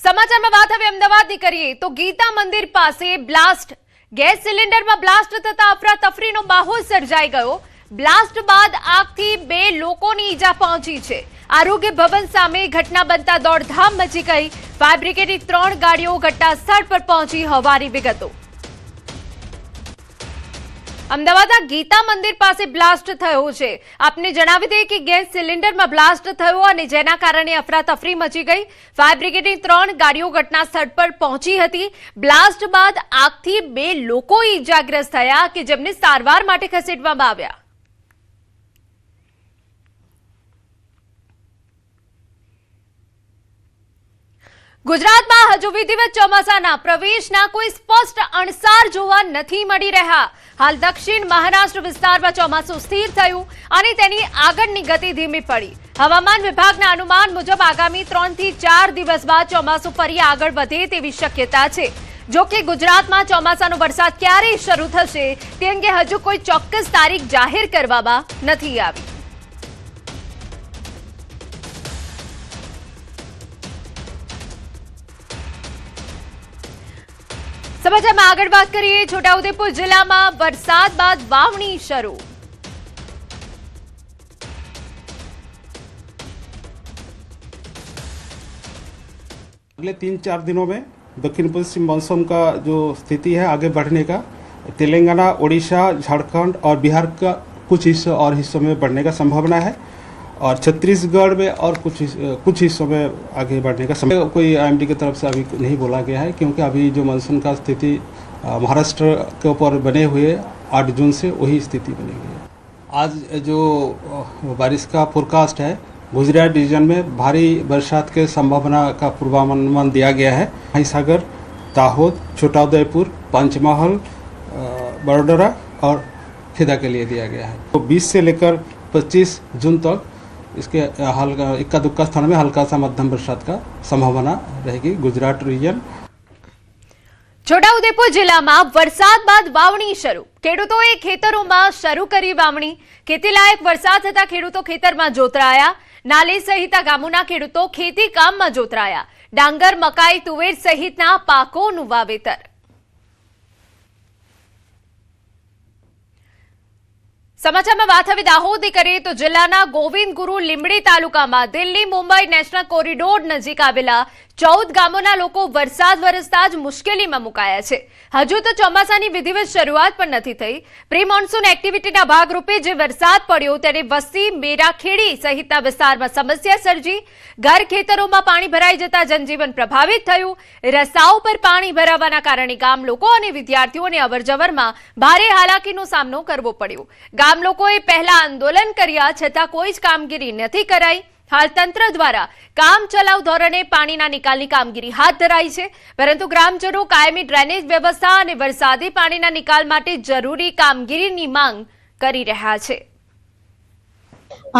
સમાચારમાં વાત હવે અમદાવાદની કરીએ તો ગીતા મંદિર પાસે બ્લાસ્ટ ગેસ સિલિન્ડરમાં બ્લાસ્ટ થતા અફરાતફરીનો માહોલ સર્જાઈ ગયો। બ્લાસ્ટ બાદ આગથી 2 લોકોની ઈજા પહોંચી છે। આરોગ્ય ભવન સામે ઘટના બનતા દોડધામ મચી ગઈ। ફાયર બ્રિગેડની 3 ગાડીઓ ઘટના સ્થળ પર પહોંચી હોવાની વિગતો। અમદાવાદના ગીતા મંદિર પાસે બ્લાસ્ટ થયો છે। આપને જણાવી દઈએ કે ગેસ સિલિન્ડરમાં બ્લાસ્ટ થયો અને જેના કારણે અફરાતફરી મચી ગઈ। ફાયર બ્રિગેડની 3 ગાડીઓ ઘટના સ્થળ પર પહોંચી હતી। બ્લાસ્ટ બાદ આગથી 2 લોકો ઈજાગ્રસ્ત થયા કે જેમને સારવાર માટે ખસેડવામાં આવ્યા। ગુજરાતમાં હજુ વિધિવત ચોમાસાના પ્રવેશના કોઈ સ્પષ્ટ અણસાર જોવા નથી મળી રહ્યા। હાલ દક્ષિણ મહારાષ્ટ્ર વિસ્તારમાં ચોમાસું સ્થિર થયું અને તેની આગળની ગતિ ધીમી પડી। હવામાન વિભાગના અનુમાન મુજબ આગામી 3 થી 4 દિવસ બાદ ચોમાસું ફરી આગળ વધે તેવી શક્યતા છે। જો કે ગુજરાતમાં ચોમાસાનો વરસાદ ક્યારે શરૂ થશે તે અંગે હજુ કોઈ ચોક્કસ તારીખ જાહેર કરવામાં નથી આવી। સમાચારમાં આગળ વાત કરીએ છોટાઉદેપુર જિલ્લામાં વરસાદ બાદ વાવણી શરૂ। अगले 3-4 दिनों में दक्षिण पश्चिम मानसून का जो स्थिति है आगे बढ़ने का तेलंगाना, ओडिशा, झारखंड और बिहार का कुछ हिस्सों और हिस्सों में बढ़ने का संभावना है और छत्तीसगढ़ में और कुछ हिस्सों में आगे बढ़ने का समय कोई IMD की तरफ से अभी नहीं बोला गया है क्योंकि अभी जो मानसून का स्थिति महाराष्ट्र के ऊपर बने हुए 8 जून से वही स्थिति बनेगी। आज जो बारिश का फोरकास्ट है गुजरात डिवीजन में भारी बरसात के संभावना का पूर्वानुमान दिया गया है। हिसागर, दाहोद, छोटाउदेपुर, पंचमहल, बड़ोदरा और खेदा के लिए दिया गया है। तो 20 से लेकर 25 जून तक इसके हल्का इक्का दुक्का स्थान में हल्का सा मध्यम बरसात का संभावना रहेगी गुजरात रीजन। છોટાઉદેપુર જિલ્લામાં વરસાદ બાદ વાવણી શરૂ। ખેડૂતોએ ખેતરોમાં શરૂ કરી વાવણી। ખેતીલાયક વરસાદ થતા ખેડૂતો ખેતરમાં જોતરાયા। નાલે સહિતના ગામોના ખેડૂતો ખેતી કામમાં જોતરાયા। ડાંગર, મકાઈ, તુવેર સહિતના પાકોનું વાવેતર। સમાચારમાં વાત હવે દાહોદની કરીએ તો જિલ્લાના ગોવિંદ ગુરુ લીંબડી તાલુકામાં દિલ્હી મુંબઈ નેશનલ કોરિડોર નજીક આવેલા 14 ગામોના લોકો વરસાદ વરસતા જ મુશ્કેલીમાં મુકાયા છે। હજુ તો ચોમાસાની વિધિવત શરૂઆત પણ નથી થઈ। પ્રી મોન્સૂન એક્ટિવિટીના ભાગરૂપે જે વરસાદ પડ્યો તેને વસ્તી, મેરાખેડી સહિતના વિસ્તારમાં સમસ્યા સર્જી। ઘર ખેતરોમાં પાણી ભરાઈ જતા જનજીવન પ્રભાવિત થયું। રસ્તાઓ પર પાણી ભરાવાના કારણે ગામ લોકો અને વિદ્યાર્થીઓને અવરજવરમાં ભારે હાલાકીનો સામનો કરવો પડ્યો। ગામ લોકોએ પહેલા આંદોલન કર્યા છતાં કોઈ જ કામગીરી નથી કરાઈ। હાલ તંત્ર દ્વારા કામ ચલાઉ ધોરણે પાણીના નિકાલની કામગીરી હાથ ધરાઈ છે, પરંતુ ગ્રામજનો કાયમી ડ્રેનેજ વ્યવસ્થા અને વરસાદી પાણીના નિકાલ માટે જરૂરી કામગીરીની માંગ કરી રહ્યા છે।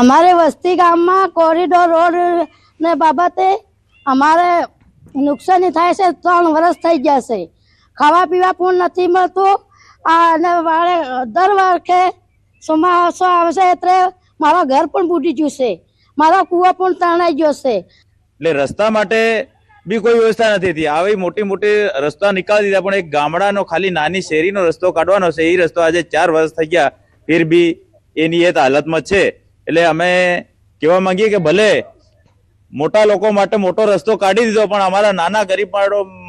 અમારે વસ્તી ગામમાં કોરિડોર રોડ ને બાબતે અમારે નુકસાની થાય છે। 3 વર્ષ થઈ ગયા છે। ખાવા પીવા પણ નથી મળતું અને દર વર્ષે ચોમાસું આવશે એટલે મારા ઘર પણ બુડી ગયું છે। મારા કુવા પણ તણાઈ ગયો છે। એટલે રસ્તા માટે બી કોઈ વ્યવસ્થા નથી થતી। આવી મોટી મોટી રસ્તા નીકાળી દીધા પણ એક ગામડાનો ખાલી નાની શેરીનો રસ્તો કાઢવાનો છે એ રસ્તો આજે 4 વર્ષ થઈ ગયા ફિર બી એની એ હાલતમાં છે। એટલે અમે કહેવા માંગીએ કે ભલે મોટા લોકો માટે મોટો રસ્તો કાઢી દીધો પણ અમારા નાના ગરીબ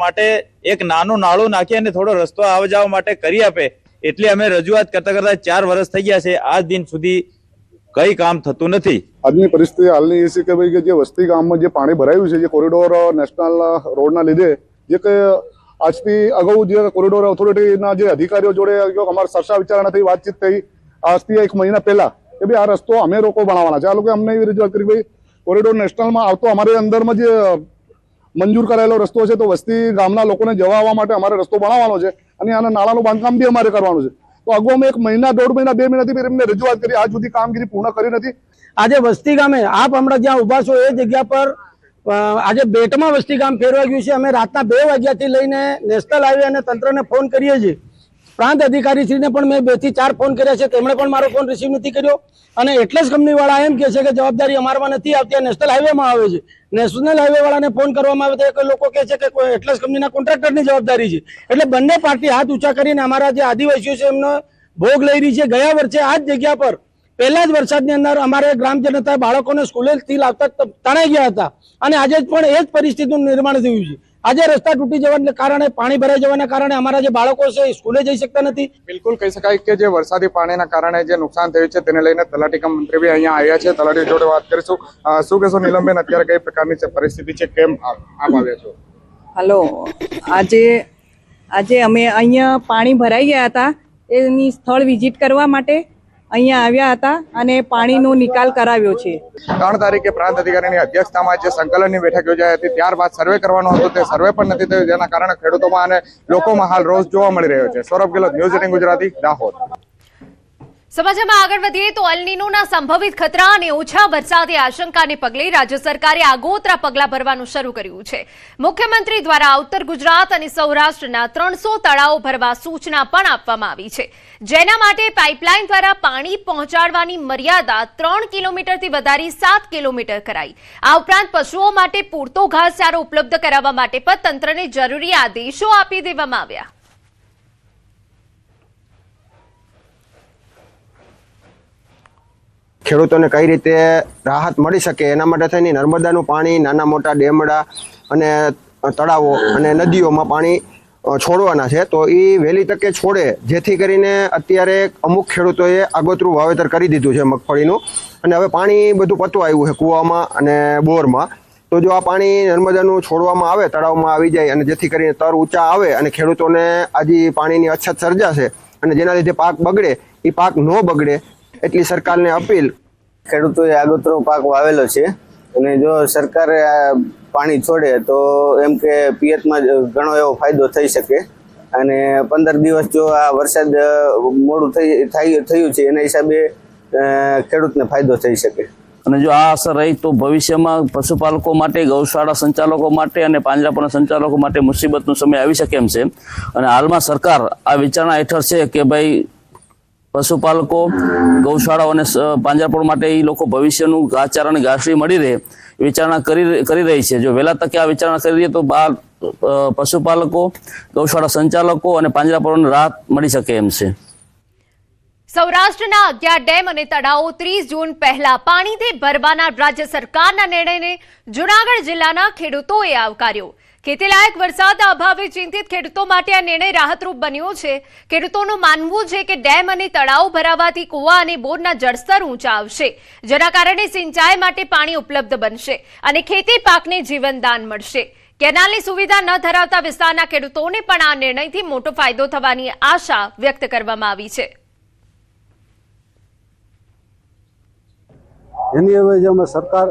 માટે એક નાનું નાળું નાખી અને થોડો રસ્તો આવ જાવ માટે કરી આપે એટલે અમે રજૂઆત કરતા કરતા 4 વર્ષ થઈ ગયા છે। આજ દિન સુધી કઈ કામ થતું નથી। આજની પરિસ્થિતિ હાલની એ છે કે ભાઈ કે જે વસ્તી ગામમાં જે પાણી ભરાયું છે જે કોરિડોર નેશનલ રોડના લીધે જે કે આજથી અગાઉ જે કોરિડોર ઓથોરિટીના જે અધિકારીઓ જોડે અમારા ચર્ચા વિચારણા થઈ, વાતચીત થઈ આજથી 1 મહિના પહેલા કે ભાઈ આ રસ્તો અમે લોકો બનાવવાના છે। આ લોકો અમને એવી રજૂઆત કરી ભાઈ કોરિડોર નેશનલમાં આવતો અમારે અંદરમાં જે મંજૂર કરાયેલો રસ્તો છે તો વસ્તી ગામના લોકોને જવા આવવા માટે અમારે રસ્તો બનાવવાનો છે અને આના નાળાનું બાંધકામ બી અમારે કરવાનું છે। તો અગાઉ અમે 1 મહિના, 1.5 મહિના, 2 મહિનાથી એમને રજૂઆત કરી, આજ સુધી કામગીરી પૂર્ણ કરી નથી। આજે વસ્તી ગામે આપ હમણાં જ્યાં ઉભા છો એ જગ્યા પર આજે બેટમાં વસ્તી ગામ ફેરવાઈ ગયું છે। અમે રાતના 2 વાગ્યાથી લઈને નેશનલ હાઈવે અને તંત્રને ફોન કરીએ છીએ પ્રાંત અધિકારીશ્રીને પણ મેં 2 થી 4 ફોન કર્યા છે, તેમણે પણ મારો ફોન રિસીવ નથી કર્યો. અને એટલે જ કંપનીવાળા એમ કહે છે કે જવાબદારી અમારામાં નથી આવતી, આ નેશનલ હાઈવેમાં આવે છે. નેશનલ હાઈવે વાળાને ફોન કરવામાં આવે તો લોકો કહે છે કે એટલસ કંપનીના કોન્ટ્રાક્ટરની જવાબદારી છે. એટલે બંને પાર્ટી હાથ ઊંચા કરીને અમારા જે આદિવાસીઓ છે એમનો ભોગ લઈ રહી છે. ગયા વર્ષે આ જ જગ્યા પર પહેલા જ વરસાદની અંદર અમારે ગ્રામ જનતા બાળકોને સ્કૂલેથી લાવતા તણાઈ ગયા હતા અને આજે પણ એ જ પરિસ્થિતિનું નિર્માણ થયું છે. આજે રસ્તા તૂટી જવાને કારણે, પાણી ભરાઈ જવાના કારણે અમારા જે બાળકો છે સ્કૂલે જઈ શકતા નથી. બિલકુલ કહી શકાય કે જે વરસાદી પાણીના કારણે જે નુકસાન થયું છે તેને લઈને તલાટી કમ મંત્રી બી અહીંયા આવ્યા છે. તલાટી જોડે વાત કરીશું. શું કહેશો નીલમબેન, અત્યારે કઈ પ્રકારની છે પરિસ્થિતિ છે, કેમ આપ આવ્યા છો? હલો, આજે અમે અહીંયા પાણી ભરાઈ ગયા હતા, એની સ્થળ વિઝિટ કરવા માટે અહીંયા આવ્યા હતા અને પાણીનો નિકાલ કરાવ્યો છે. 3 તારીખે પ્રાંત અધિકારીની અધ્યક્ષતામાં જે સંકલનની બેઠક યોજાઈ હતી, ત્યારબાદ સર્વે કરવાનો હતો, તે સર્વે પણ નથી થયું, જેના કારણે ખેડૂતોમાં અને લોકોમાં હાલ રોષ જોવા મળી રહ્યો છે. સૌરભ ગેહલોત, ન્યૂઝ 18 ગુજરાતી, દાહોદ. સમાચારમાં આગળ વધીએ તો એલ નીનોના સંભવિત ખતરા અને ઓછા વરસાદની આશંકાને પગલે રાજ્ય સરકારે આગોતરા પગલાં ભરવાનું શરૂ કર્યું છે. મુખ્યમંત્રી દ્વારા ઉત્તર ગુજરાત અને સૌરાષ્ટ્રના 300 તળાવો ભરવા સૂચના પણ આપવામાં આવી છે, જેના માટે પાઇપલાઇન દ્વારા પાણી પહોંચાડવાની મર્યાદા 3 કિલોમીટરથી વધારી 7 કિલોમીટર કરાઈ. આ ઉપરાંત પશુઓ માટે પૂરતો ઘાસચારો ઉપલબ્ધ કરાવવા માટે પણ તંત્રને જરૂરી આદેશો આપી દેવામાં આવ્યા. ખેડૂતોને કઈ રીતે રાહત મળી શકે એના માટે થઈને નર્મદાનું પાણી નાના મોટા ડેમડા અને તળાવો અને નદીઓમાં પાણી છોડવાના છે. તો એ વહેલી તકે છોડે, જેથી કરીને અત્યારે અમુક ખેડૂતોએ આગોતરું વાવેતર કરી દીધું છે મગફળીનું, અને હવે પાણી બધું પતવા આવ્યું છે કૂવામાં અને બોરમાં. તો જો આ પાણી નર્મદાનું છોડવામાં આવે, તળાવમાં આવી જાય, અને જેથી કરીને તર ઊંચા આવે અને ખેડૂતોને આજે પાણીની અછત સર્જાશે અને જેના લીધે પાક બગડે, એ પાક ન બગડે એટલી સરકારને અપીલ. ખેડૂતોએ આગોતરો પાક વાવેલો છે અને જો સરકારે પાણી છોડે તો એમ કે પિયતમાં ઘણો એવો ફાયદો થઈ શકે. અને 15 દિવસ જો આ વરસાદ મોડું થયું છે એના હિસાબે ખેડૂતને ફાયદો થઈ શકે. અને જો આ અસર રહી તો ભવિષ્યમાં પશુપાલકો માટે, ગૌશાળા સંચાલકો માટે અને પાંજરાપોળના સંચાલકો માટે મુસીબતનો સમય આવી શકે એમ છે. અને હાલમાં સરકાર આ વિચારણા હેઠળ છે કે ભાઈ પશુપાલકો, ગૌશાળાઓ અને પાંજરાપોળ માટે એ લોકો ભવિષ્યનું ઘાસચારા અને ઘાસડી મળી રહે વિચારણા કરી રહી છે. જો વહેલા તકે આ વિચારણા કરી દઈએ તો પશુપાલકો, ગૌશાળા સંચાલકો અને પાંજરાપોળને રાહત મળી શકે એમ છે. સૌરાષ્ટ્રના 11 ડેમ અને તળાવો 30 જૂન પહેલા પાણીથી ભરવાના રાજ્ય સરકારના નિર્ણયને જૂનાગઢ જિલ્લાના ખેડૂતોએ આવકાર્યો. ખેતીલાયક વરસાદના અભાવે ચિંતિત ખેડૂતો માટે આ નિર્ણય રાહતરૂપ બન્યો છે. ખેડૂતોનું માનવું છે કે ડેમ અને તળાવ ભરાવાથી કુવા અને બોરના જળસ્તર ઊંચા આવશે, જેના કારણે સિંચાઈ માટે પાણી ઉપલબ્ધ બનશે અને ખેતી પાકને જીવનદાન મળશે. કેનાલની સુવિધા ન ધરાવતા વિસ્તારના ખેડૂતોને પણ આ નિર્ણયથી મોટો ફાયદો થવાની આશા વ્યક્ત કરવામાં આવી છે. એની હવે જે અમે સરકાર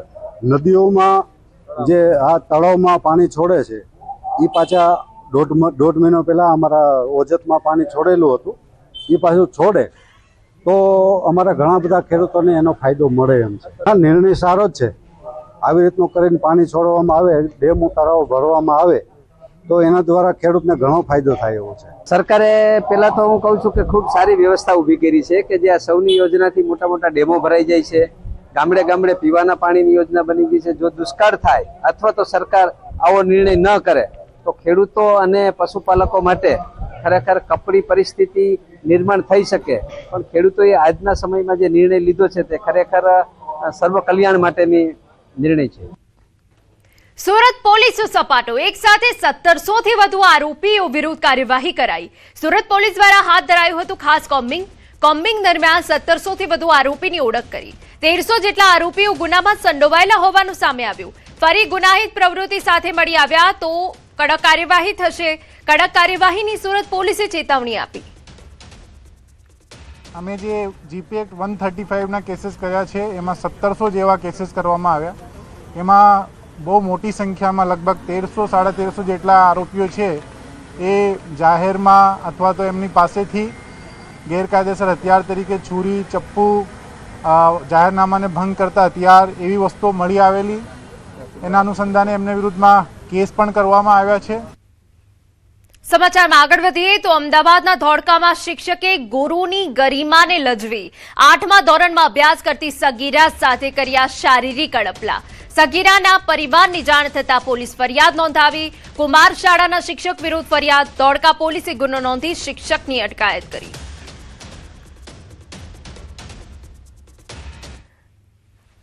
નદીઓમાં જે આ તળાવમાં પાણી છોડે છે, એ પાછા દોઢ મહિનો પહેલા અમારા ઓજતમાં પાણી છોડેલું હતું, એ પાછું છોડે તો અમારા ઘણા બધા ખેડૂતોને એનો ફાયદો મળે એમ છે. આ નિર્ણય સારો જ છે. આવી રીતનું કરીને પાણી છોડવામાં આવે, ડેમ તળાવ ભરવામાં આવે તો એના દ્વારા ખેડૂતને ઘણો ફાયદો થાય એવો છે. સરકારે પહેલા તો હું કહું છું કે ખૂબ સારી વ્યવસ્થા ઊભી કરી છે કે જે આ સૌની યોજનાથી મોટા મોટા ડેમો ભરાઈ જાય છે, ગામડે ગામડે પીવાના પાણીની યોજના બની ગઈ છે. જો દુષ્કાળ થાય અથવા તો સરકાર આવો નિર્ણય ન કરે તો ખેડૂતો અને પશુપાલકો માટે ખરેખર કપરી પરિસ્થિતિ નિર્માણ થઈ શકે. પણ ખેડૂતોએ આજના સમયમાં જે નિર્ણય લીધો છે તે ખરેખર સર્વ કલ્યાણ માટેની નિર્ણય છે. સુરત પોલીસ સપાટો, એક સાથે 1700 થી વધુ આરોપીઓ વિરુદ્ધ કાર્યવાહી કરાઈ. સુરત પોલીસ દ્વારા હાથ ધરાયું હતું ખાસ કોમ્બિંગ દરમિયાન 1700 થી વધુ આરોપીની ઓળખ કરી. 1300 જેટલા આરોપીઓ ગુનામાં સંડોવાયેલા હોવાનું સામે આવ્યું. ફરી ગુનાહિત પ્રવૃત્તિ સાથે મળી આવ્યા તો કડક કાર્યવાહી થશે. કડક કાર્યવાહીની સુરત પોલીસે ચેતવણી આપી. અમે જે જીપી એક્ટ 135ના કેસીસ કર્યા છે એમાં 1700 જેવા કેસીસ કરવામાં આવ્યા. એમાં બહુ મોટી સંખ્યામાં લગભગ 1300-1350 જેટલા આરોપીઓ છે એ જાહેરમાં અથવા તો એમની પાસેથી ગેરકાયદેસર હથિયાર તરીકે છુરી, ચપ્પુ, જાહેરનામાને ભંગ કરતા હથિયાર એવી વસ્તુઓ મળી આવેલી. એના અનુસંધાને એમને વિરુદ્ધમાં કેસ પણ કરવામાં આવ્યા છે. સમાચારમાં આગળ વધીએ તો અમદાવાદના ધોળકામાં શિક્ષકે ગુરુની ગરિમાને લજવી 8મા ધોરણમાં અભ્યાસ કરતી સગીરા સાથે કર્યા શારીરિક અડપલા. સગીરાના પરિવારની જાણ થતાં પોલીસ ફરિયાદ નોંધાવી. કુમાર શાળાના શિક્ષક વિરુદ્ધ ફરિયાદ. ધોળકા પોલીસે ગુનો નોંધી શિક્ષકની અટકાયત કરી.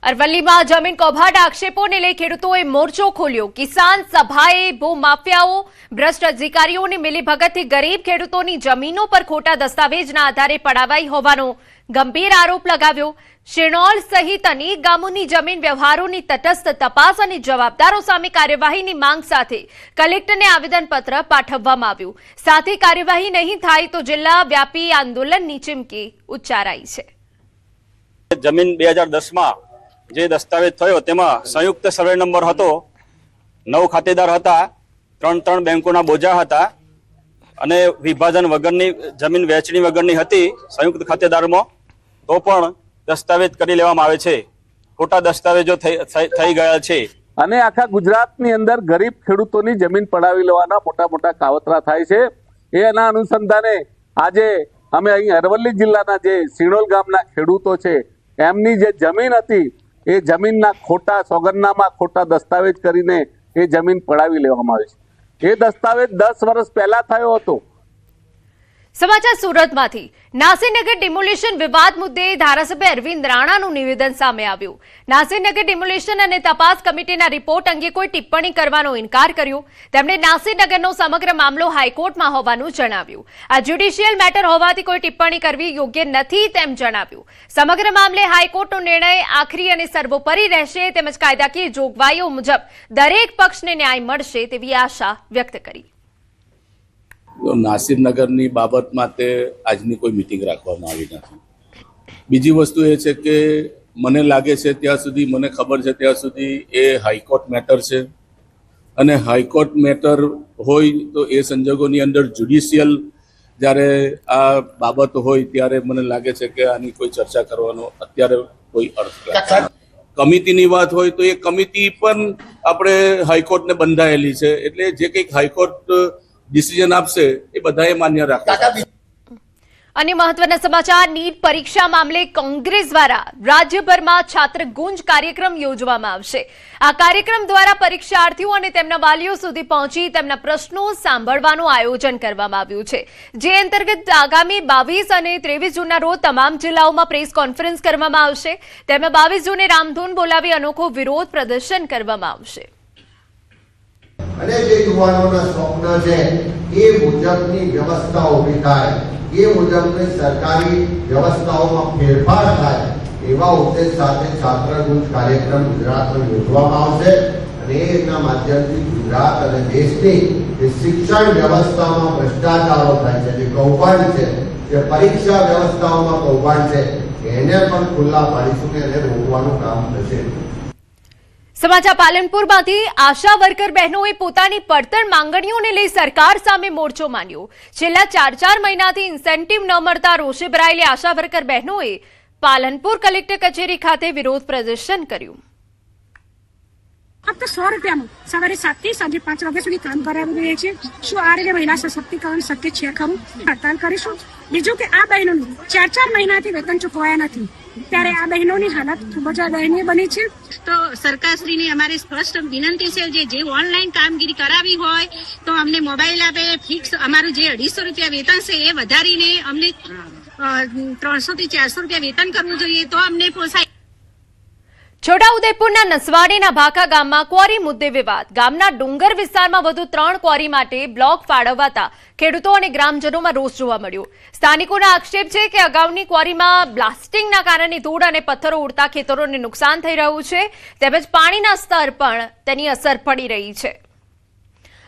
અરવલ્લીમાં જમીન કૌભાંડ આક્ષેપોને લઈ ખેડૂતોએ મોરચો ખોલ્યો. કિસાન સભાએ ભૂમાફિયાઓ ભ્રષ્ટ અધિકારીઓની મિલીભગતથી ગરીબ ખેડૂતોની જમીનો પર ખોટા દસ્તાવેજના આધારે પડાવાઈ હોવાનો ગંભીર આરોપ લગાવ્યો. શિણોલ સહિત અનેક ગામોની જમીન વ્યવહારોની તટસ્થ તપાસ અને જવાબદારો સામે કાર્યવાહીની માંગ સાથે કલેક્ટરને આવેદનપત્ર પાઠવવામાં આવ્યું. સાથે કાર્યવાહી નહીં થાય તો જિલ્લા વ્યાપી આંદોલનની ચીમકી ઉચ્ચારાઈ છે. જમીન 2010માં જે દસ્તાવેજ થયો તેમાં સંયુક્ત સર્વે નંબર હતો, 9 ખાતેદાર હતા, 3 બેંકોના બોજા હતા અને વિભાજન વગરની જમીન વહેંચણી વગરની હતી સંયુક્ત ખાતેદારમાં, તો પણ દસ્તાવેજ કરી લેવામાં આવે છે. ખોટા દસ્તાવેજો થઈ ગયા છે અને આખા ગુજરાતની અંદર ગરીબ ખેડૂતોની જમીન પડાવી લેવાના મોટા મોટા કાવતરા થાય છે. એના અનુસંધાને આજે અમે અહીં અરવલ્લી જિલ્લાના જે સિણોલ ગામના ખેડૂતો છે એમની જે જમીન હતી એ જમીનના ખોટા સોગંદનામા ખોટા દસ્તાવેજ કરીને એ જમીન પડાવી લેવામાં આવી છે. એ દસ્તાવેજ 10 વર્ષ પહેલા થયો હતો. સમાચાર સુરતમાંથી. નાસીનગર ડિમોલિશન વિવાદ મુદ્દે ધારાસભ્ય અરવિંદ રાણાનું નિવેદન સામે આવ્યું. નાસીનગર ડિમોલિશન અને તપાસ કમિટીના રિપોર્ટ અંગે કોઈ ટિપ્પણી કરવાનો ઇનકાર કર્યો. તેમણે નાસીનગરનો સમગ્ર મામલો હાઈકોર્ટમાં હોવાનું જણાવ્યું. આ જ્યુડિશિયલ મેટર હોવાથી કોઈ ટિપ્પણી કરવી યોગ્ય નથી તેમ જણાવ્યું. સમગ્ર મામલે હાઈકોર્ટનો નિર્ણય આખરી અને સર્વોપરી રહેશે તેમજ કાયદાકીય જોગવાઈઓ મુજબ દરેક પક્ષને ન્યાય મળશે તેવી આશા વ્યક્ત કરી. નાસિરનગરની બાબત માટે આજની કોઈ મિટિંગ રાખવામાં આવી નથી. બીજી વસ્તુ એ છે કે મને લાગે છે ત્યાં સુધી, મને ખબર છે ત્યાં સુધી એ હાઈકોર્ટ મેટર છે અને હાઈકોર્ટ મેટર હોય તો એ સંજોગોની અંદર જ્યુડિશિયલ જ્યારે આ બાબત હોય ત્યારે મને લાગે છે કે આની કોઈ ચર્ચા કરવાનો અત્યારે કોઈ અર્થ નથી. કમિટીની વાત હોય તો એ કમિટી પણ આપણે હાઈકોર્ટને બંધાયેલી છે, એટલે જે કંઈક હાઈકોર્ટ ડિસિઝન આપશે એ બધાએ માન્ય રાખે. અને મહત્વના સમાચાર. નીટ પરીક્ષા મામલે કોંગ્રેસ દ્વારા રાજ્યભરમાં છાત્ર ગુંજ કાર્યક્રમ યોજવામાં આવશે. આ કાર્યક્રમ દ્વારા પરીક્ષાર્થીઓ અને તેમના વાલીઓ સુધી પહોંચી તેમના પ્રશ્નો સાંભળવાનું આયોજન કરવામાં આવ્યું છે. જે અંતર્ગત આગામી 22 અને 23 જૂનના રોજ તમામ જિલ્લાઓમાં પ્રેસ કોન્ફરન્સ કરવામાં આવશે. તેમાં 22 જૂને રામધૂન બોલાવી અનોખો વિરોધ પ્રદર્શન કરવામાં આવશે. અને જે યુવાનોના સ્વપ્ન છે એ મુજબની વ્યવસ્થા ઊભી થાય, એ મુજબની સરકારી વ્યવસ્થાઓમાં ફેરફાર થાય એવા ઉદ્દેશ સાથે છાત્ર ગુંજ કાર્યક્રમ ગુજરાતમાં યોજવામાં આવશે. અને એના માધ્યમથી ગુજરાત અને દેશની જે શિક્ષણ વ્યવસ્થામાં ભ્રષ્ટાચારો થાય છે, જે કૌભાંડ છે, જે પરીક્ષા વ્યવસ્થાઓમાં કૌભાંડ છે, એને પણ ખુલ્લા પાડીશું ને એને રોકવાનું કામ થશે. સમાચાર પાલનપુરમાંથી. આશા વર્કર બહેનોએ પોતાની પડતર માંગણીઓને લઈ સરકાર સામે મોરચો માંડ્યો. છેલ્લા 4 મહિનાથી ઇન્સેન્ટિવ ન મળતા રોષે ભરાયેલી આશા વર્કર બહેનોએ પાલનપુર કલેક્ટર કચેરી ખાતે વિરોધ પ્રદર્શન કર્યું. ફક્ત 100 રૂપિયામાં સવારે 7 થી સાંજે 5 વાગ્યા સુધી કામ કરાવી રહ્યા છે. શું આ રીતે મહિલા સશક્તિકરણ શક્ય છે ખરું? હડતાલ કરીશું. બીજું કે આ બહેનોને 4 મહિનાથી વેતન ચૂકવાયા નથી, ત્યારે આ બહેનોની હાલત ખૂબ જ દયનીય બની છે. તો સરકારશ્રીને અમારી સ્પષ્ટ વિનંતી છે, જે ઓનલાઈન કામગીરી કરાવી હોય તો અમને મોબાઈલ આપે, ફિક્સ અમારું જે 250 રૂપિયા વેતન છે એ વધારીને અમને 300 થી 400 રૂપિયા વેતન કરવું જોઈએ તો અમને પોસાય. છોટાઉદેપુરના નસવાડીના ભાખા ગામમાં ક્વોરી મુદ્દે વિવાદ. ગામના ડુંગર વિસ્તારમાં વધુ 3 ક્વોરી માટે બ્લોક ફાળવવાતા ખેડૂતો અને ગ્રામજનોમાં રોષ જોવા મળ્યો. સ્થાનિકોના આક્ષેપ છે કે અગાઉની ક્વોરીમાં બ્લાસ્ટિંગના કારણે ધૂળ અને પથ્થરો ઉડતા ખેતરોને નુકસાન થઈ રહ્યું છે, તેમજ પાણીના સ્તર પણ તેની અસર પડી રહી છે.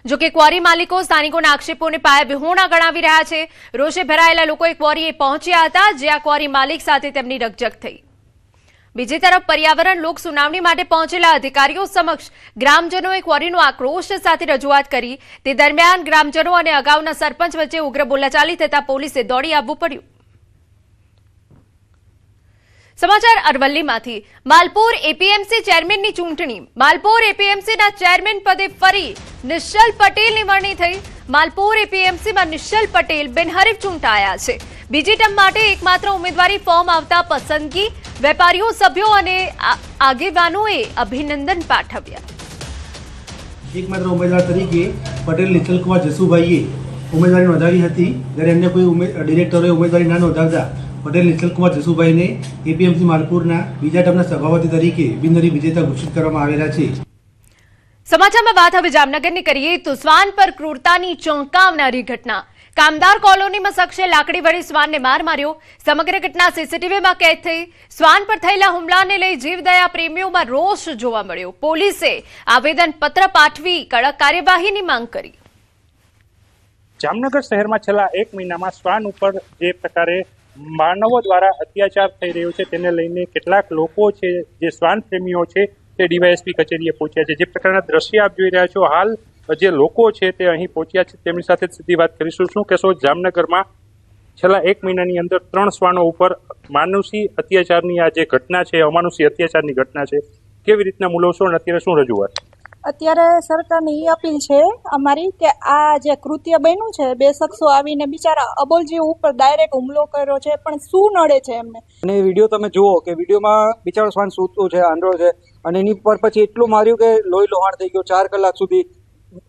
જોકે ક્વોરી માલિકો સ્થાનિકોના આક્ષેપોને પાયાવિહોણા ગણાવી રહ્યા છે. રોષે ભરાયેલા લોકોએ ક્વોરીએ પહોંચ્યા હતા, જ્યાં ક્વોરી માલિક સાથે તેમની રકઝક થઈ. બીજી તરફ પર્યાવરણ લોક સુનાવણી માટે પહોંચેલા અધિકારીઓ સમક્ષ ગ્રામજનોએ ક્વોરીનો આક્રોશ સાથે રજૂઆત કરી. તે દરમિયાન ગ્રામજનો અને અગાઉના સરપંચ વચ્ચે ઉગ્ર બોલાચાલી થતા પોલીસે દોડી આવવું પડ્યું. સમાચાર અરવલ્લીમાંથી. માલપુર એપીએમસી ચેરમેનની ચૂંટણી. માલપુર એપીએમસીના ચેરમેન પદે ફરી નિશ્ચલ પટેલની વરણી થઈ. માલપુર એપીએમસીમાં નિશ્ચલ પટેલ બિનહરીફ ચૂંટાયા છે. બીજી ટર્મ માટે એકમાત્ર ઉમેદવારી ફોર્મ આવતા પસંદગી વેપારીઓ, સભ્યો અને આગેવાનોએ અભિનંદન પાઠવ્યા. એકમાત્ર ઉમેદવાર તરીકે પટેલ નિચલકુમાર જસુભાઈએ ઉમેદવારી નોંધાવી હતી. જ્યારે અન્ય કોઈ ડિરેક્ટરોએ ઉમેદવારી ના નોંધાવતા પટેલ નિચલકુમાર જસુભાઈને એપીએમસી માલપુરના બીજા ટર્મના સભાપતિ તરીકે બિનહરીફ વિજેતા ઘોષિત કરવામાં આવેલા છે. સમાચારમાં વાત હવે જામનગરની કરીએ તો શ્વાન પર ક્રૂરતાની ચોંકાવનારી ઘટના. કામદાર કોલોનીમાં શખ્સે લાકડી વડે શ્વાનને માર માર્યો. સમગ્ર ઘટના સીસીટીવીમાં કેદ થઈ. શ્વાન પર થયેલા હુમલાને લઈ જીવદયા પ્રેમીઓમાં રોષ જોવા મળ્યો. પોલીસે આવેદનપત્ર પાઠવી કડક કાર્યવાહીની માંગ કરી. જામનગર શહેરમાં છેલ્લા 1 મહિનામાં શ્વાન ઉપર જે પ્રકારે માનવો દ્વારા અત્યાચાર થઈ રહ્યો છે તેને લઈને કેટલાક લોકો છે જે શ્વાન પ્રેમીઓ છે તે ડીવાયએસપી કચેરીએ પહોંચ્યા છે. જે પ્રકારના દ્રશ્ય આપ જોઈ રહ્યા છો, હાલ જે લોકો છે તે અહીં પહોંચ્યા છે તેમની સાથે સીધી વાત કરીશું. શું કહેશો, જામનગરમાં છેલ્લા 1 મહિનાની અંદર 3 શ્વાનો ઉપર માનુષી અત્યાચારની આ જે ઘટના છે, અમાનુષી અત્યાચારની ઘટના છે, કેવી રીતના મૂલવશો અને અત્યારે શું રજૂઆત? અત્યારે સરકારની એ અપીલ છે અમારી કે આ જે કૃત્ય બન્યું છે, 2 શખ્સો આવીને બિચારા અબોલજીવ ઉપર ડાયરેક્ટ હુમલો કર્યો છે, પણ શું નડે છે એમને? અને વિડીયો તમે જુઓ કે વિડીયોમાં બિચારો શ્વાન સૂતો છે, આંધળો છે, અને એની પર પછી એટલું માર્યું કે લોહી લોહાણ થઈ ગયો. 4 કલાક સુધી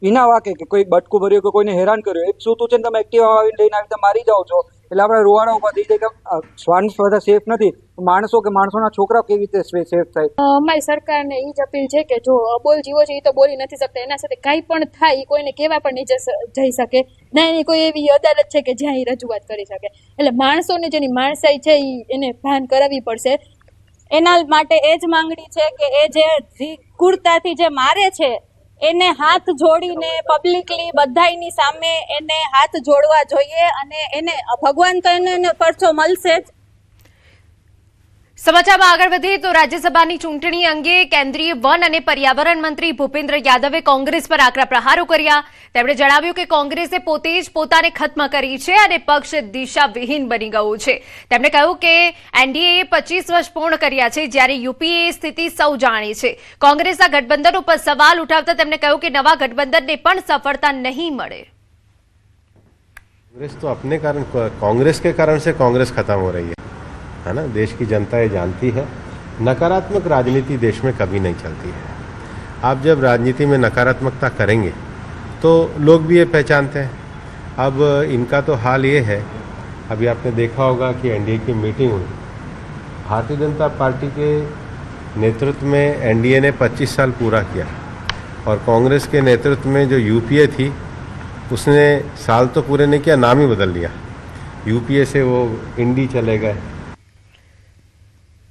વિના વાકે કે કોઈ બટકું ભર્યું કે કોઈને હેરાન કર્યું. એક સૂતું છે ને તમે એક્ટિવા આવીને લઈને આવી મારી જાઓ છો, એટલે આપણે રોવાડા ઉભા થઈ જાય કે શ્વાન બધા સેફ નથી, માણસો કે માણસોના છોકરા કેવી રીતે સેફ થાય? અમારી સરકારને એ જ અપીલ છે કે જો અબોલ જીવો છે એ તો બોલી નથી શકતા, એના સાથે કાંઈ પણ થાય એ કોઈને કહેવા પણ નહીં જઈ શકે, ના એની કોઈ એવી અદાલત છે કે જ્યાં એ રજૂઆત કરી શકે. એટલે માણસોને જેની માણસાઈ છે એને ભાન કરાવવી પડશે. એના માટે એ જ માંગણી છે કે એ જે ક્રૂરતાથી જે મારે છે એને હાથ જોડીને પબ્લિકલી બધાની સામે એને હાથ જોડવા જોઈએ, અને એને ભગવાન તો એને પરચો મળશે જ. સમાચારમાં આગળ વધીએ તો રાજ્યસભાની ચૂંટણી અંગે કેન્દ્રીય વન અને પર્યાવરણ મંત્રી ભૂપેન્દ્ર યાદવે કોંગ્રેસ પર આકરા પ્રહારો કર્યા. તેમણે જણાવ્યું કે કોંગ્રેસે પોતે જ પોતાને ખત્મ કરી છે અને પક્ષ દિશાવિહીન બની ગયું છે. તેમણે કહ્યું કે એનડીએએ 25 વર્ષ પૂર્ણ કર્યા છે, જ્યારે યુપીએ સ્થિતિ સૌ જાણે છે. કોંગ્રેસના ગઠબંધન ઉપર સવાલ ઉઠાવતા તેમણે કહ્યું કે નવા ગઠબંધનને પણ સફળતા નહીં મળે. कांग्रेस तो अपने कारण, कांग्रेस के कारण से कांग्रेस खत्म हो रही है ना. देश की जनता ये जानती है, नकारात्मक राजनीति देश में कभी नहीं चलती है. आप जब राजनीति में नकारात्मकता करेंगे तो लोग भी ये पहचानते हैं. अब इनका तो हाल ये है, अभी आपने देखा होगा कि एनडीए की मीटिंग हुई. भारतीय जनता पार्टी के नेतृत्व में एनडीए ने 25 साल पूरा किया, और कांग्रेस के नेतृत्व में जो यूपीए थी उसने साल तो पूरे नहीं किया, नाम ही बदल लिया. यूपीए से वो इंडी चले गए.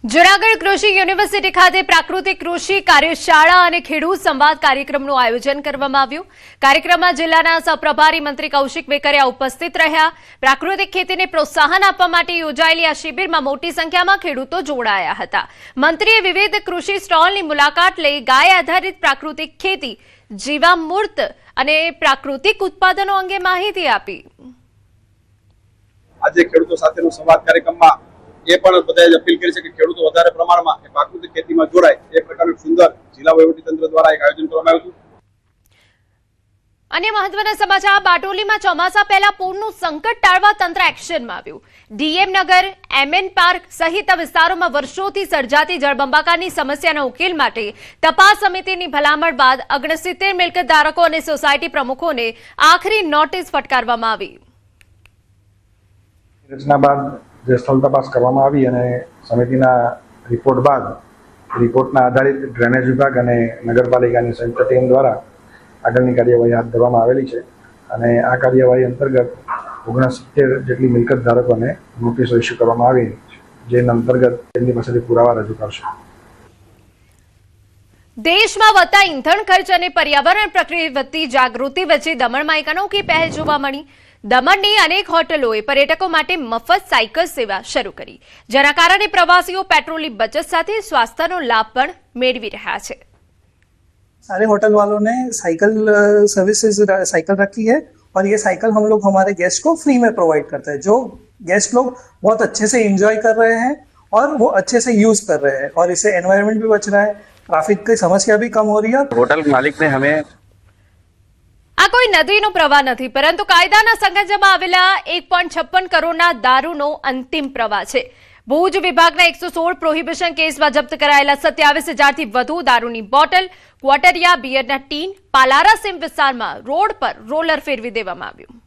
જૂનાગઢ કૃષિ યુનિવર્સિટી ખાતે પ્રાકૃતિક કૃષિ કાર્યશાળા અને ખેડૂત સંવાદ કાર્યક્રમનું આયોજન કરવામાં આવ્યું. કાર્યક્રમમાં જિલ્લાના સહપ્રભારી મંત્રી કૌશિક વેકરિયા ઉપસ્થિત રહ્યા. પ્રાકૃતિક ખેતીને પ્રોત્સાહન આપવા માટે યોજાયેલી આ શિબિરમાં મોટી સંખ્યામાં ખેડૂતો જોડાયા હતા. મંત્રીએ વિવિધ કૃષિ સ્ટોલની મુલાકાત લઈ ગાય આધારિત પ્રાકૃતિક ખેતી, જીવામૃત અને પ્રાકૃતિક ઉત્પાદનો અંગે માહિતી આપી. આજે ખેડૂતો સાથેનો સંવાદ કાર્યક્રમમાં એ પણ બધાએ અપીલ કરી છે કે ખેડૂતો વધારે પ્રમાણમાં પ્રાકૃતિક ખેતીમાં જોડાય, એ પ્રકારનું સુંદર જિલ્લા વહીવટીતંત્ર દ્વારા એક આયોજન કરવામાં આવ્યું હતું. અન્ય મહત્વના સમાચાર, બારડોલીમાં ચોમાસા પહેલા પૂરનું સંકટ ટાળવા તંત્ર એક્શનમાં આવ્યું. ડીએમ નગર, એમએન પાર્ક સહિત વિસ્તારોમાં વર્ષોથી સર્જાતી જળબંબાકારની સમસ્યાના ઉકેલ માટે તપાસ સમિતિની ભલામણ બાદ 69 મિલકત ધારકો અને સોસાયટી પ્રમુખોને આખરી નોટિસ ફટકારવામાં આવી. રચના બાદ જે સ્થળ તપાસ કરવામાં આવી અને સમિતિના રિપોર્ટ બાદ રિપોર્ટના આધારિત ડ્રેનેજ વિભાગ અને નગરપાલિકાની સંયુક્ત ટીમ દ્વારા આગળની કાર્યવાહી હાથ ધરવામાં આવેલી છે. અને આ કાર્યવાહી અંતર્ગત 69 જેટલી મિલકત ધારકોને નોટિસો ઇસ્યુ કરવામાં આવી, જે અંતર્ગત તેમની પાસેથી પુરાવા રજૂ કરશે. દેશમાં વધતા ઈંધણ ખર્ચ અને પર્યાવરણ પ્રત્યે વધતી જાગૃતિ વચ્ચે દમણમાં એક અનોખી પહેલ જોવા મળી. દમણની અનેક હોટલોએ પર્યટકો માટે મફત સાયકલ સેવા શરૂ કરી, જેના કારણે પ્રવાસીઓ પેટ્રોલની બચત સાથે स्वास्थ्य लाभ પણ મેળવી રહ્યા છે. सारे होटल वालों ने साइकिल सर्विसेज साइकिल रखी है, और ये साइकिल हम लोग हमारे गेस्ट को फ्री में प्रोवाइड करते हैं, जो गेस्ट लोग बहुत अच्छे से एंजॉय कर रहे हैं और वो अच्छे से यूज कर रहे हैं, और इससे एनवायरनमेंट भी बच रहा है, ट्रैफिक की समस्या भी कम हो रही है. होटल मालिक ने हमें આ કોઈ નદીનો પ્રવાહ નથી, પરંતુ કાયદાના સંગજમાં આવેલા 1.56 કરોડના દારૂનો અંતિમ પ્રવાહ છે. ભુજ વિભાગના 116 પ્રોહિબિશન કેસમાં જપ્ત કરાયેલા 27,000થી વધુ દારૂની બોટલ, ક્વોટરિયા બિયરના ટીન પાલારા સીમ વિસ્તારમાં રોડ પર રોલર ફેરવી દેવામાં આવ્યું.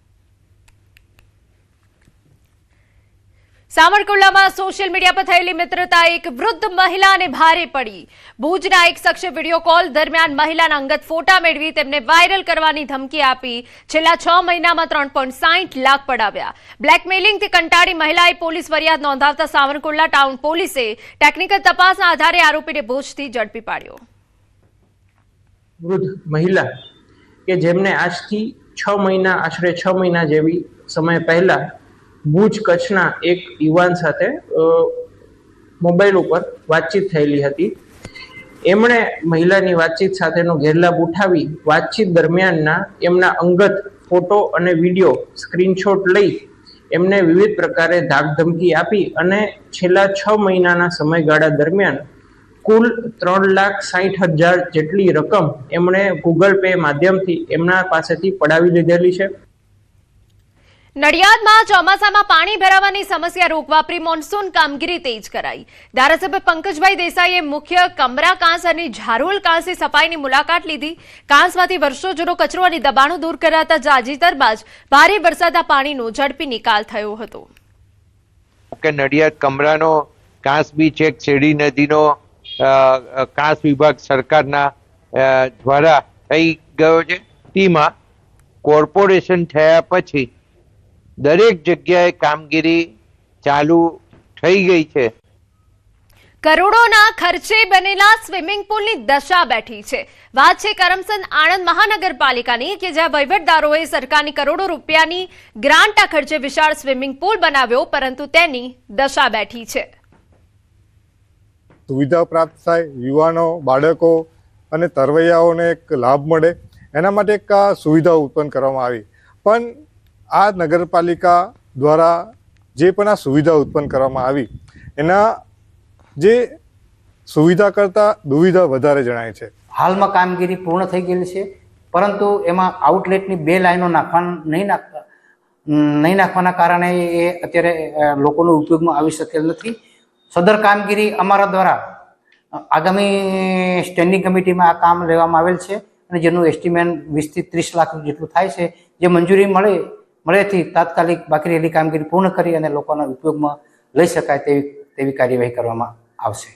સાવરકુંડલામાં સોશિયલ મીડિયા પર થયેલી મિત્રતા એક વૃદ્ધ મહિલાને ભારે પડી. ભુજના એક શખ્સે વિડીયો કોલ દરમિયાન મહિલાના અંગત ફોટા મેળવી તેમને વાયરલ કરવાની ધમકી આપી છેલ્લા 6 મહિનામાં 3.60 લાખ પડાવ્યા. બ્લેકમેલિંગથી કંટાળી મહિલાએ પોલીસ ફરિયાદ નોંધાવતા સાવરકુંડલા ટાઉન પોલીસે ટેકનિકલ તપાસના આધારે આરોપીને ભુજથી ઝડપી પાડ્યો. વૃદ્ધ મહિલા કે જેમને આજથી આશરે 6 મહિના જેવી સમય પહેલા ભુજ કચ્છના એક યુવાન સાથે મોબાઈલ ઉપર વાતચીત થયેલી હતી. એમણે મહિલાની વાતચીત સાથેનો ગેરલાભ ઉઠાવી વાતચીત દરમિયાનના એમના અંગત ફોટો અને વિડીયો સ્ક્રીનશોટ લઈ એમને વિવિધ પ્રકારે ધાકધમકી આપી અને છેલ્લા 6 મહિનાના સમયગાળા દરમિયાન કુલ 3,60,000 જેટલી રકમ એમણે ગૂગલ પે માધ્યમથી એમના પાસેથી પડાવી લીધેલી છે. નડિયાદમાં ચોમાસામાં પાણી ભરાવાની સમસ્યા રોકવા પ્રી મોન્સૂન કામગીરી તેજ કરાઈ. ધારાસભ્ય પંકજભાઈ દેસાઈએ મુખ્ય કમરા કાંસ અને ઝારોલ કાંસની સફાઈની મુલાકાત લીધી. કાંસમાંથી વર્ષો જૂનો કચરો અને દબાણો દૂર કરાતા તાજેતરમાં જ ભારે વરસાદના પાણીનો ઝડપી નિકાલ થયો હતો. નડિયાદ કમરાનો કાંસ બી ચેક શેરડી નદીનો કાંસ વિભાગ સરકારના દ્વારા થઈ ગયો છે. તેમાં કોર્પોરેશન થયા પછી દરેક જગ્યાએ કામગીરી ચાલુ થઈ ગઈ છે. કરોડોના ખર્ચે બનેલા સ્વિમિંગ પુલની દશા બેઠી છે. વાત છે કરમસદ આણંદ મહાનગરપાલિકાની કે જ્યાં વહીવટદારોએ સરકારની કરોડો રૂપિયાની ગ્રાન્ટના ખર્ચે વિશાળ સ્વિમિંગ પુલ બનાવ્યો, પરંતુ તેની દશા બેઠી છે. સુવિધા પ્રાપ્ત થાય, યુવાનો, બાળકો અને તરવૈયાઓને એક લાભ મળે એના માટે એક સુવિધા ઉત્પન્ન કરવામાં આવી. પણ આ નગરપાલિકા દ્વારા જે પણ આ સુવિધા ઉત્પન્ન કરવામાં આવી એના જે સુવિધા કરતા દુવિધા વધારે જણાય છે. હાલમાં કામગીરી પૂર્ણ થઈ ગયેલી છે, પરંતુ એમાં આઉટલેટની 2 લાઈનો નહીં નાખવાના કારણે એ અત્યારે લોકોનો ઉપયોગમાં આવી શકેલ નથી. સદર કામગીરી અમારા દ્વારા આગામી સ્ટેન્ડિંગ કમિટીમાં આ કામ લેવામાં આવેલ છે અને જેનું એસ્ટિમેટ 20 થી 30 લાખ જેટલું થાય છે. જે મંજૂરી મળેથી તાત્કાલિક બાકી રહેલી કામગીરી પૂર્ણ કરી અને લોકોના ઉપયોગમાં લઈ શકાય તેવી કાર્યવાહી કરવામાં આવશે.